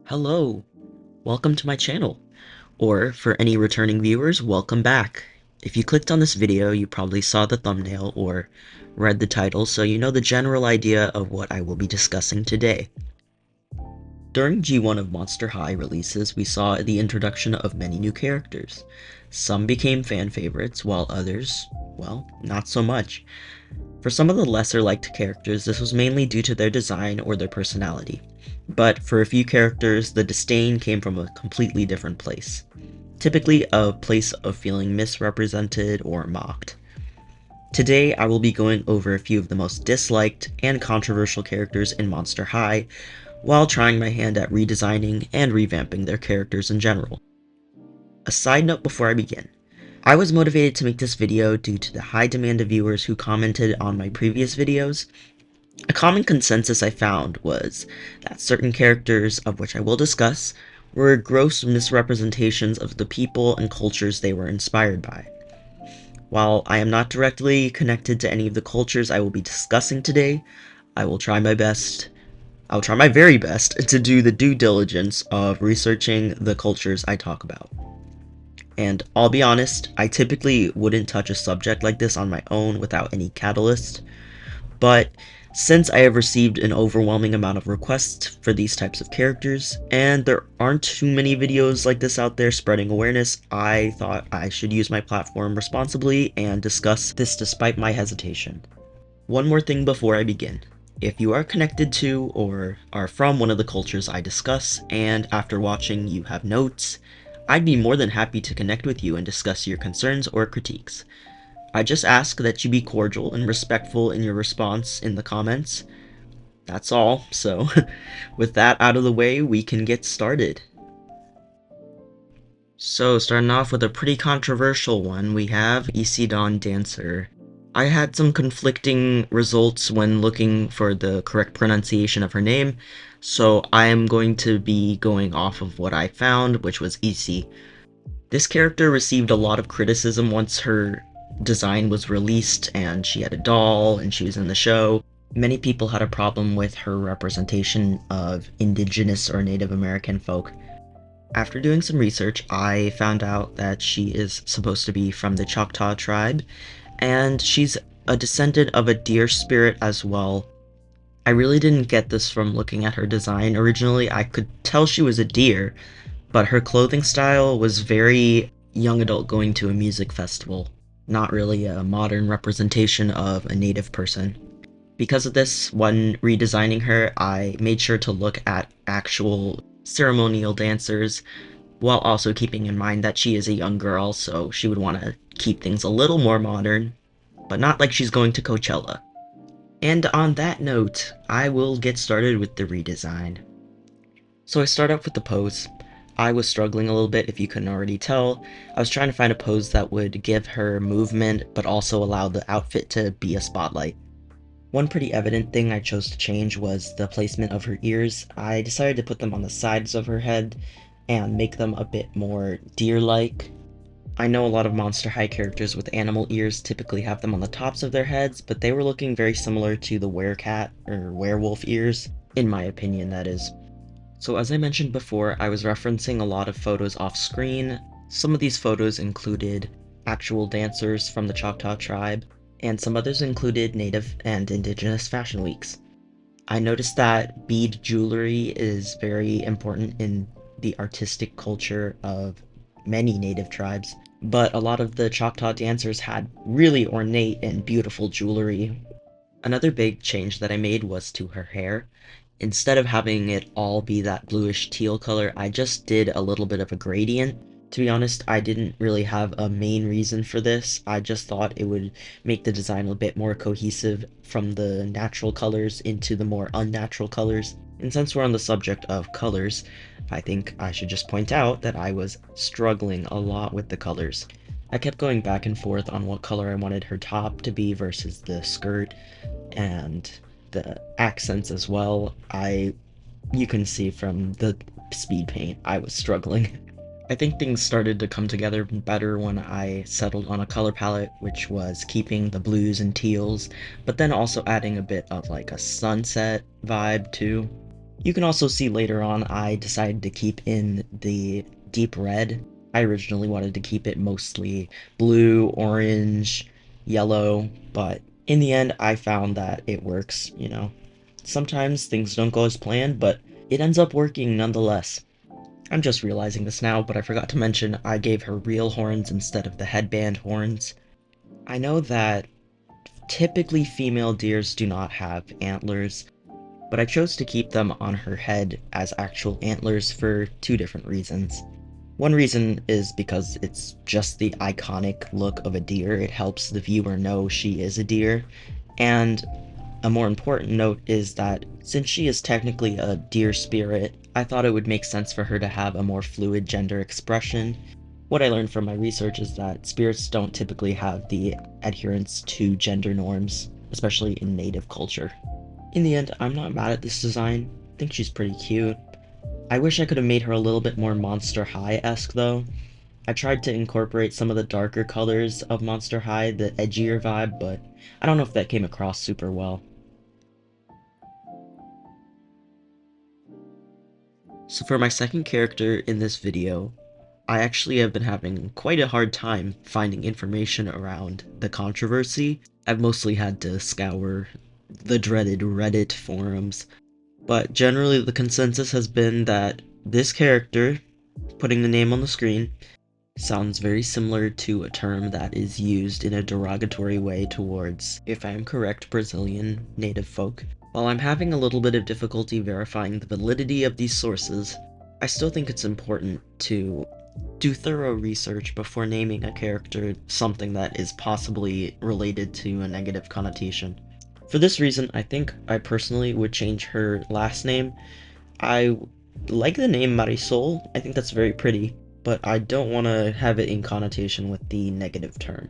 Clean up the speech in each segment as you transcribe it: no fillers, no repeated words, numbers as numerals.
Hello, welcome to my channel, or for any returning viewers, welcome back. If you clicked on this video, you probably saw the thumbnail or read the title, so you know the general idea of what I will be discussing today. During G1 of Monster High releases, we saw the introduction of many new characters. Some became fan favorites, while others, well, not so much. For some of the lesser liked characters, this was mainly due to their design or their personality. But for a few characters, the disdain came from a completely different place. Typically, a place of feeling misrepresented or mocked. Today, I will be going over a few of the most disliked and controversial characters in Monster High, while trying my hand at redesigning and revamping their characters in general. A side note before I begin. I was motivated to make this video due to the high demand of viewers who commented on my previous videos. A common consensus I found was that certain characters, of which I will discuss, were gross misrepresentations of the people and cultures they were inspired by. While I am not directly connected to any of the cultures I will be discussing today, I'll try my very best to do the due diligence of researching the cultures I talk about. And I'll be honest, I typically wouldn't touch a subject like this on my own without any catalyst, but since I have received an overwhelming amount of requests for these types of characters, and there aren't too many videos like this out there spreading awareness, I thought I should use my platform responsibly and discuss this despite my hesitation. One more thing before I begin. If you are connected to or are from one of the cultures I discuss, and after watching you have notes, I'd be more than happy to connect with you and discuss your concerns or critiques. I just ask that you be cordial and respectful in your response in the comments. That's all, so with that out of the way, we can get started. So, starting off with a pretty controversial one, we have Dawn Dancer. I had some conflicting results when looking for the correct pronunciation of her name, so I am going to be going off of what I found, which was Isi. This character received a lot of criticism once her design was released and she had a doll and she was in the show. Many people had a problem with her representation of indigenous or Native American folk. After doing some research, I found out that she is supposed to be from the Choctaw tribe, and she's a descendant of a deer spirit as well. I really didn't get this from looking at her design. Originally, I could tell she was a deer, but her clothing style was very young adult going to a music festival, not really a modern representation of a native person. Because of this, when redesigning her, I made sure to look at actual ceremonial dancers, while also keeping in mind that she is a young girl, so she would want to keep things a little more modern, but not like she's going to Coachella. And on that note, I will get started with the redesign. So I start off with the pose. I was struggling a little bit, if you couldn't already tell. I was trying to find a pose that would give her movement, but also allow the outfit to be a spotlight. One pretty evident thing I chose to change was the placement of her ears. I decided to put them on the sides of her head and make them a bit more deer-like. I know a lot of Monster High characters with animal ears typically have them on the tops of their heads, but they were looking very similar to the werecat or werewolf ears, in my opinion that is. So as I mentioned before, I was referencing a lot of photos off screen. Some of these photos included actual dancers from the Choctaw tribe, and some others included native and indigenous fashion weeks. I noticed that bead jewelry is very important in the artistic culture of many native tribes, but a lot of the Choctaw dancers had really ornate and beautiful jewelry. Another big change that I made was to her hair. Instead of having it all be that bluish teal color, I just did a little bit of a gradient. To be honest, I didn't really have a main reason for this. I just thought it would make the design a bit more cohesive from the natural colors into the more unnatural colors. And since we're on the subject of colors, I think I should just point out that I was struggling a lot with the colors. I kept going back and forth on what color I wanted her top to be versus the skirt, and the accents as well. You can see from the speed paint, I was struggling. I think things started to come together better when I settled on a color palette, which was keeping the blues and teals, but then also adding a bit of like a sunset vibe too. You can also see later on I decided to keep in the deep red. I originally wanted to keep it mostly blue, orange, yellow, but in the end I found that it works, you know. Sometimes things don't go as planned, but it ends up working nonetheless. I'm just realizing this now, but I forgot to mention I gave her real horns instead of the headband horns. I know that typically female deers do not have antlers, but I chose to keep them on her head as actual antlers for two different reasons. One reason is because it's just the iconic look of a deer. It helps the viewer know she is a deer. And a more important note is that since she is technically a deer spirit, I thought it would make sense for her to have a more fluid gender expression. What I learned from my research is that spirits don't typically have the adherence to gender norms, especially in native culture. In the end, I'm not mad at this design. I think she's pretty cute. I wish I could have made her a little bit more Monster High-esque though. I tried to incorporate some of the darker colors of Monster High, the edgier vibe, but I don't know if that came across super well. So for my second character in this video, I actually have been having quite a hard time finding information around the controversy. I've mostly had to scour the dreaded Reddit forums, but generally the consensus has been that this character, putting the name on the screen, sounds very similar to a term that is used in a derogatory way towards, if I am correct, Brazilian native folk. While I'm having a little bit of difficulty verifying the validity of these sources, I still think it's important to do thorough research before naming a character something that is possibly related to a negative connotation. For this reason, I think I personally would change her last name. I like the name Marisol, I think that's very pretty, but I don't want to have it in connotation with the negative term.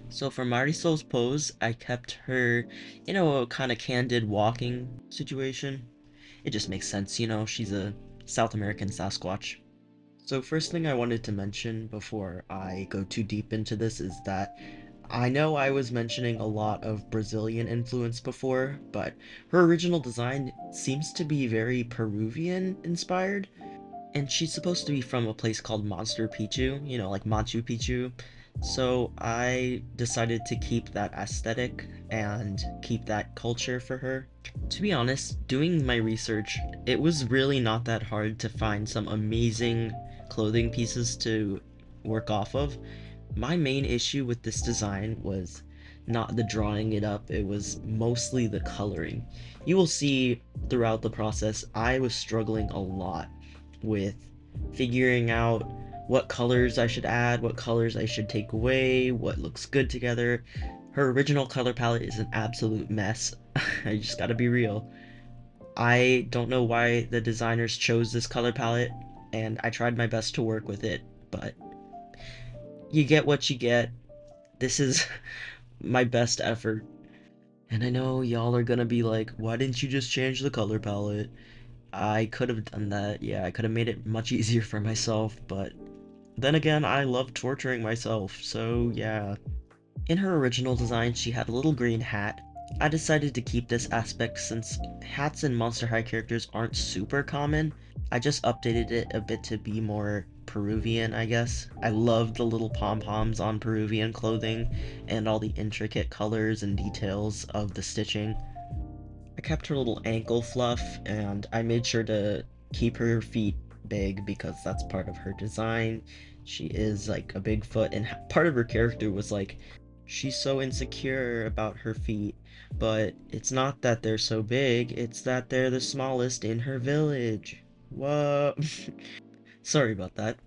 So for Marisol's pose, I kept her in a kind of candid walking situation. It just makes sense, you know, she's a South American Sasquatch. So first thing I wanted to mention before I go too deep into this is that I know I was mentioning a lot of Brazilian influence before, but her original design seems to be very Peruvian inspired, and she's supposed to be from a place called Monster Picchu, you know, like Machu Picchu. So I decided to keep that aesthetic and keep that culture for her. To be honest, doing my research, it was really not that hard to find some amazing clothing pieces to work off of. My main issue with this design was not the drawing it up, it was mostly the coloring. You will see throughout the process, I was struggling a lot with figuring out what colors I should add, what colors I should take away, what looks good together. Her original color palette is an absolute mess. I just gotta be real. I don't know why the designers chose this color palette, and I tried my best to work with it, but you get what you get. This is my best effort. And I know y'all are gonna be like, why didn't you just change the color palette? I could have done that, yeah, I could have made it much easier for myself, but then again, I love torturing myself, so yeah. In her original design, she had a little green hat. I decided to keep this aspect since hats in Monster High characters aren't super common. I just updated it a bit to be more Peruvian, I guess. I love the little pom-poms on Peruvian clothing and all the intricate colors and details of the stitching. I kept her little ankle fluff, and I made sure to keep her feet big because that's part of her design. She is like a big foot, and part of her character was like, she's so insecure about her feet, but it's not that they're so big, it's that they're the smallest in her village. What? Sorry about that.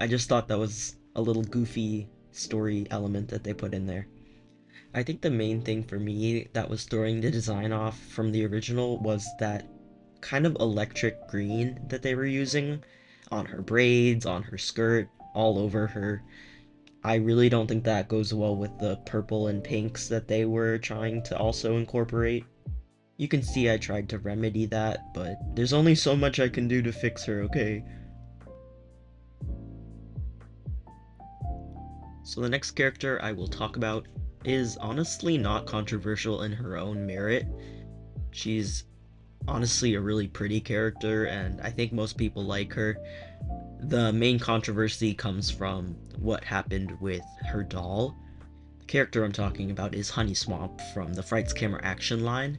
I just thought that was a little goofy story element that they put in there. I think the main thing for me that was throwing the design off from the original was that kind of electric green that they were using on her braids, on her skirt, all over her. I really don't think that goes well with the purple and pinks that they were trying to also incorporate. You can see I tried to remedy that, but there's only so much I can do to fix her, okay? So the next character I will talk about is honestly not controversial in her own merit. She's honestly a really pretty character, and I think most people like her. The main controversy comes from what happened with her doll. The character I'm talking about is Honey Swamp from the Frights Camera Action line.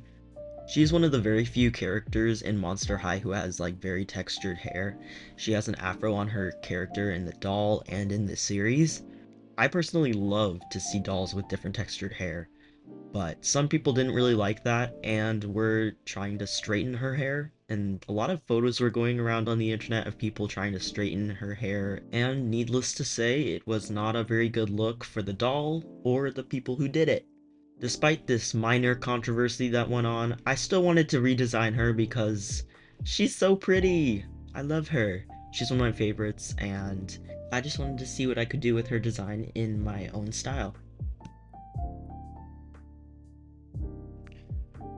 She's one of the very few characters in Monster High who has like very textured hair. She has an afro on her character in the doll and in the series. I personally love to see dolls with different textured hair, but some people didn't really like that and were trying to straighten her hair. And a lot of photos were going around on the internet of people trying to straighten her hair, and needless to say, it was not a very good look for the doll or the people who did it. Despite this minor controversy that went on, I still wanted to redesign her because she's so pretty. I love her. She's one of my favorites, and I just wanted to see what I could do with her design in my own style.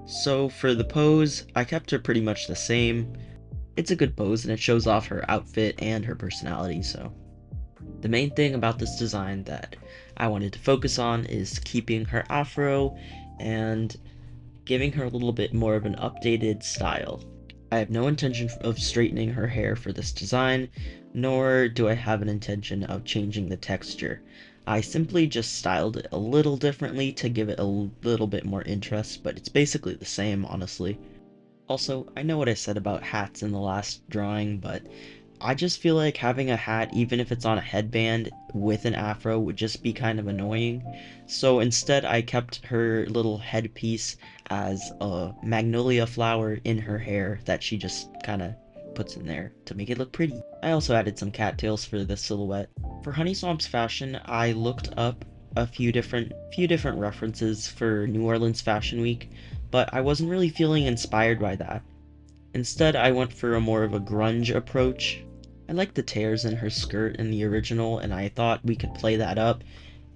So for the pose, I kept her pretty much the same. It's a good pose and it shows off her outfit and her personality, so. The main thing about this design that I wanted to focus on is keeping her afro and giving her a little bit more of an updated style. I have no intention of straightening her hair for this design, nor do I have an intention of changing the texture. I simply just styled it a little differently to give it a little bit more interest, but it's basically the same, honestly. Also, I know what I said about hats in the last drawing, but I just feel like having a hat, even if it's on a headband with an afro, would just be kind of annoying. So instead, I kept her little headpiece as a magnolia flower in her hair that she just kind of puts in there to make it look pretty. I also added some cattails for the silhouette. For Honey Swamp's fashion, I looked up a few different references for New Orleans Fashion Week, but I wasn't really feeling inspired by that. Instead, I went for a more of a grunge approach. I liked the tears in her skirt in the original, and I thought we could play that up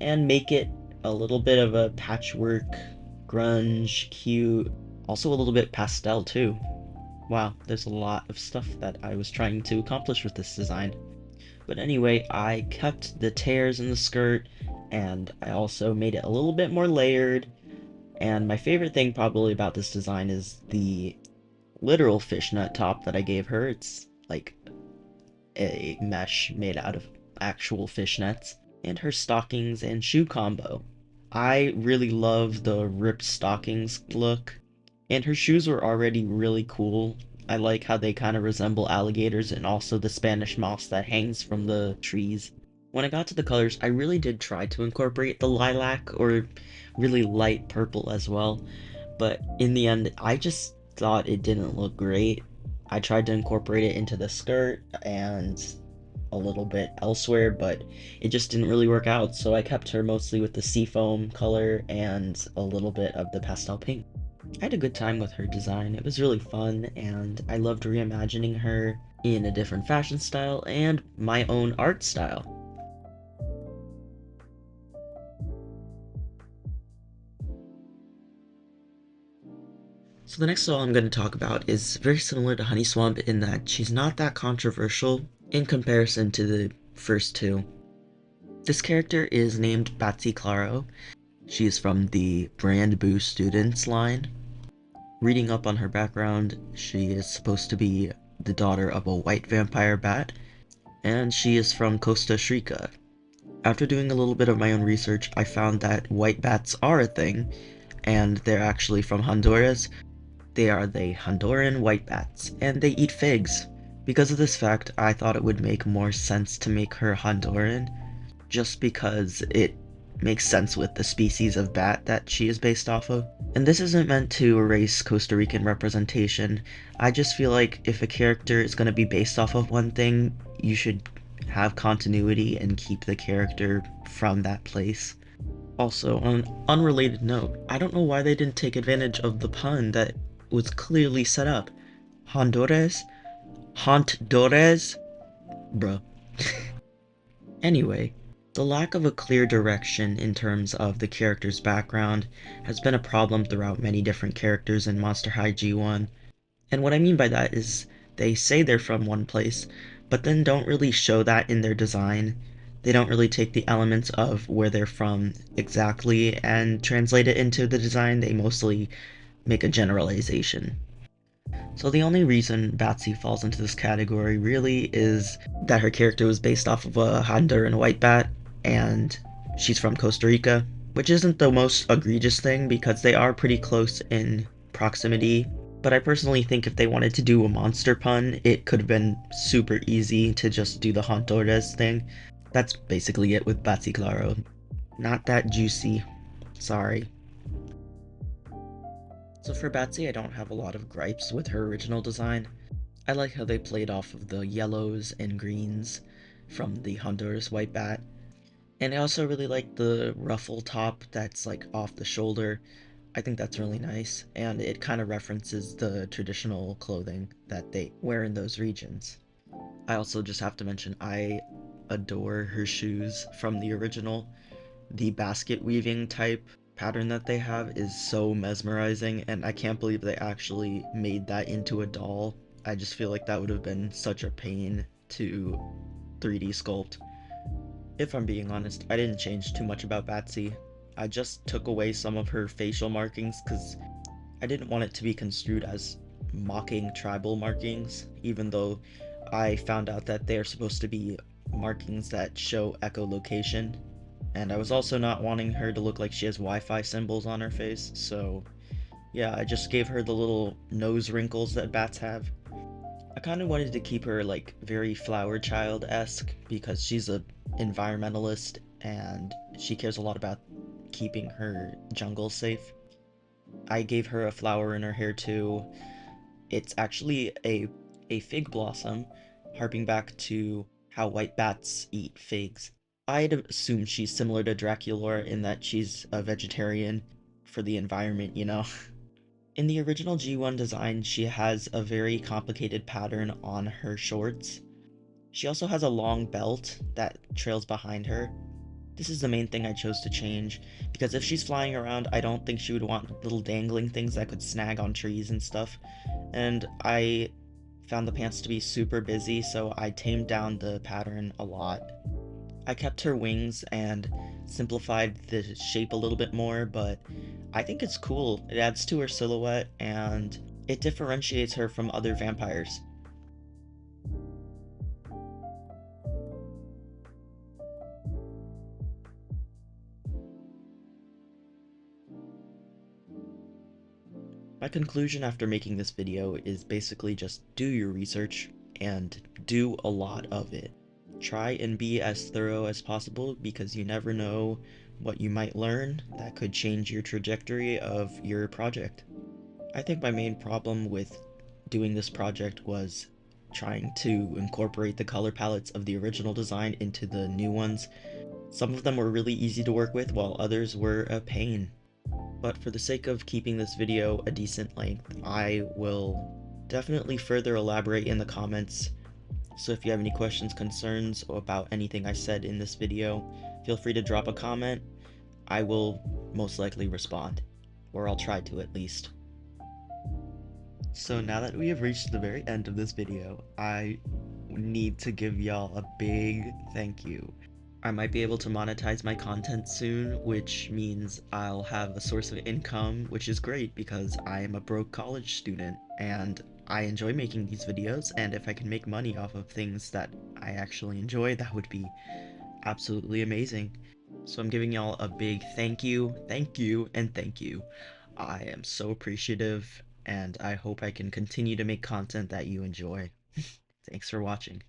and make it a little bit of a patchwork, grunge, cute, also a little bit pastel too. Wow, there's a lot of stuff that I was trying to accomplish with this design. But anyway, I kept the tears in the skirt, and I also made it a little bit more layered. And my favorite thing probably about this design is the literal fishnet top that I gave her. It's like a mesh made out of actual fishnets, and her stockings and shoe combo. I really love the ripped stockings look, and her shoes were already really cool. I like how they kind of resemble alligators and also the Spanish moss that hangs from the trees. When I got to the colors, I really did try to incorporate the lilac or really light purple as well, but in the end, I just thought it didn't look great. I tried to incorporate it into the skirt and a little bit elsewhere, but it just didn't really work out, so I kept her mostly with the seafoam color and a little bit of the pastel pink. I had a good time with her design. It was really fun, and I loved reimagining her in a different fashion style and my own art style. So the next doll I'm going to talk about is very similar to Honey Swamp in that she's not that controversial in comparison to the first two. This character is named Batsy Claro. She is from the Brand Boo Students line. Reading up on her background, she is supposed to be the daughter of a white vampire bat, and she is from Costa Rica. After doing a little bit of my own research, I found that white bats are a thing, and they're actually from Honduras. They are the Honduran white bats, and they eat figs. Because of this fact, I thought it would make more sense to make her Honduran, just because it makes sense with the species of bat that she is based off of. And this isn't meant to erase Costa Rican representation. I just feel like if a character is going to be based off of one thing, you should have continuity and keep the character from that place. Also, on an unrelated note, I don't know why they didn't take advantage of the pun that was clearly set up. Honduras? Honduras? Bruh. Anyway, the lack of a clear direction in terms of the character's background has been a problem throughout many different characters in Monster High G1. And what I mean by that is they say they're from one place, but then don't really show that in their design. They don't really take the elements of where they're from exactly and translate it into the design. They mostly make a generalization. So the only reason Batsy falls into this category really is that her character was based off of a Honduran white bat, and she's from Costa Rica, which isn't the most egregious thing because they are pretty close in proximity. But I personally think if they wanted to do a monster pun, it could have been super easy to just do the Honduras thing. That's basically it with Batsy Claro. Not that juicy. Sorry. So for Batsy, I don't have a lot of gripes with her original design. I like how they played off of the yellows and greens from the Honduras white bat. And I also really like the ruffle top that's like off the shoulder. I think that's really nice, and it kind of references the traditional clothing that they wear in those regions. I also just have to mention I adore her shoes from the original. The basket weaving type pattern that they have is so mesmerizing, and I can't believe they actually made that into a doll. I just feel like that would have been such a pain to 3D sculpt. If I'm being honest, I didn't change too much about Batsy. I just took away some of her facial markings because I didn't want it to be construed as mocking tribal markings, even though I found out that they're supposed to be markings that show echolocation. And I was also not wanting her to look like she has Wi-Fi symbols on her face, so yeah, I just gave her the little nose wrinkles that bats have. I kind of wanted to keep her like very flower child-esque because she's a environmentalist and she cares a lot about keeping her jungle safe. I gave her a flower in her hair too. It's actually a fig blossom, harping back to how white bats eat figs. I'd assume she's similar to Draculaura in that she's a vegetarian for the environment, you know? In the original G1 design, she has a very complicated pattern on her shorts. She also has a long belt that trails behind her. This is the main thing I chose to change, because if she's flying around, I don't think she would want little dangling things that could snag on trees and stuff. And I found the pants to be super busy, so I tamed down the pattern a lot. I kept her wings and simplified the shape a little bit more, but I think it's cool. It adds to her silhouette and it differentiates her from other vampires. My conclusion after making this video is basically just do your research and do a lot of it. Try and be as thorough as possible because you never know what you might learn that could change your trajectory of your project. I think my main problem with doing this project was trying to incorporate the color palettes of the original design into the new ones. Some of them were really easy to work with while others were a pain. But for the sake of keeping this video a decent length, I will definitely further elaborate in the comments. So if you have any questions, concerns about anything I said in this video, feel free to drop a comment. I will most likely respond, or I'll try to at least. So now that we have reached the very end of this video, I need to give y'all a big thank you. I might be able to monetize my content soon, which means I'll have a source of income, which is great because I am a broke college student and I enjoy making these videos, and if I can make money off of things that I actually enjoy, that would be absolutely amazing. So I'm giving y'all a big thank you, and thank you. I am so appreciative, and I hope I can continue to make content that you enjoy. Thanks for watching.